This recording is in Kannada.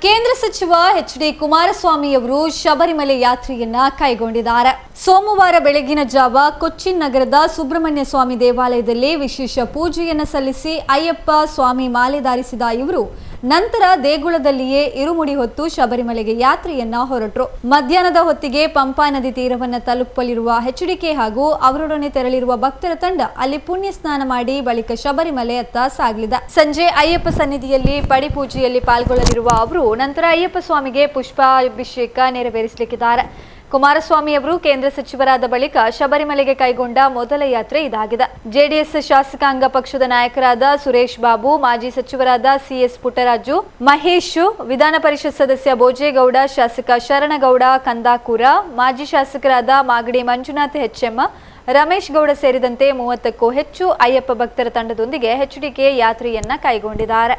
ಕೇಂದ್ರ ಸಚಿವ ಎಚ್.ಡಿ. ಕುಮಾರಸ್ವಾಮಿಯವರು ಶಬರಿಮಲೆ ಯಾತ್ರೆಯನ್ನ ಕೈಗೊಂಡಿದ್ದಾರೆ. ಸೋಮವಾರ ಬೆಳಗಿನ ಜಾವ ಕೊಚ್ಚಿನ್ ನಗರದ ಸುಬ್ರಹ್ಮಣ್ಯ ಸ್ವಾಮಿ ದೇವಾಲಯದಲ್ಲಿ ವಿಶೇಷ ಪೂಜೆಯನ್ನು ಸಲ್ಲಿಸಿ ಅಯ್ಯಪ್ಪ ಸ್ವಾಮಿ ಮಾಲೆ ಧಾರಿಸಿದ ಇವರು ನಂತರ ದೇಗುಲದಲ್ಲಿಯೇ ಇರುಮುಡಿ ಹೊತ್ತು ಶಬರಿಮಲೆಗೆ ಯಾತ್ರೆಯನ್ನ ಹೊರಟರು. ಮಧ್ಯಾಹ್ನದ ಹೊತ್ತಿಗೆ ಪಂಪಾ ನದಿ ತೀರವನ್ನು ತಲುಪಲಿರುವ ಎಚ್.ಡಿ.ಕೆ ಹಾಗೂ ಅವರೊಡನೆ ತೆರಳಿರುವ ಭಕ್ತರ ತಂಡ ಅಲ್ಲಿ ಪುಣ್ಯ ಸ್ನಾನ ಮಾಡಿ ಬಳಿಕ ಶಬರಿಮಲೆ ಅತ್ತ ಸಾಗಲಿದೆ. ಸಂಜೆ ಅಯ್ಯಪ್ಪ ಸನ್ನಿಧಿಯಲ್ಲಿ ಪಡಿಪೂಜೆಯಲ್ಲಿ ಪಾಲ್ಗೊಳ್ಳಲಿರುವ ಅವರು ನಂತರ ಅಯ್ಯಪ್ಪ ಸ್ವಾಮಿಗೆ ಪುಷ್ಪಾಭಿಷೇಕ ನೆರವೇರಿಸಲಿದ್ದಾರೆ. ಕುಮಾರಸ್ವಾಮಿ ಅವರು ಕೇಂದ್ರ ಸಚಿವರಾದ ಬಳಿಕ ಶಬರಿಮಲೆಗೆ ಕೈಗೊಂಡ ಮೊದಲ ಯಾತ್ರೆ ಇದಾಗಿದೆ. ಜೆಡಿಎಸ್ ಶಾಸಕಾಂಗ ಪಕ್ಷದ ನಾಯಕರಾದ ಸುರೇಶ್ ಬಾಬು, ಮಾಜಿ ಸಚಿವರಾದ ಸಿಎಸ್ ಪುಟ್ಟರಾಜು, ಮಹೇಶ್, ವಿಧಾನ ಪರಿಷತ್ ಸದಸ್ಯ ಭೋಜೇಗೌಡ, ಶಾಸಕ ಶರಣಗೌಡ ಕಂದಾಕೂರ, ಮಾಜಿ ಶಾಸಕರಾದ ಮಾಗಡಿ ಮಂಜುನಾಥ್ HM, ರಮೇಶ್ ಗೌಡ ಸೇರಿದಂತೆ 30ಕ್ಕೂ ಹೆಚ್ಚು ಅಯ್ಯಪ್ಪ ಭಕ್ತರ ತಂಡದೊಂದಿಗೆ ಎಚ್.ಡಿ.ಕೆ ಯಾತ್ರೆಯನ್ನ ಕೈಗೊಂಡಿದ್ದಾರೆ.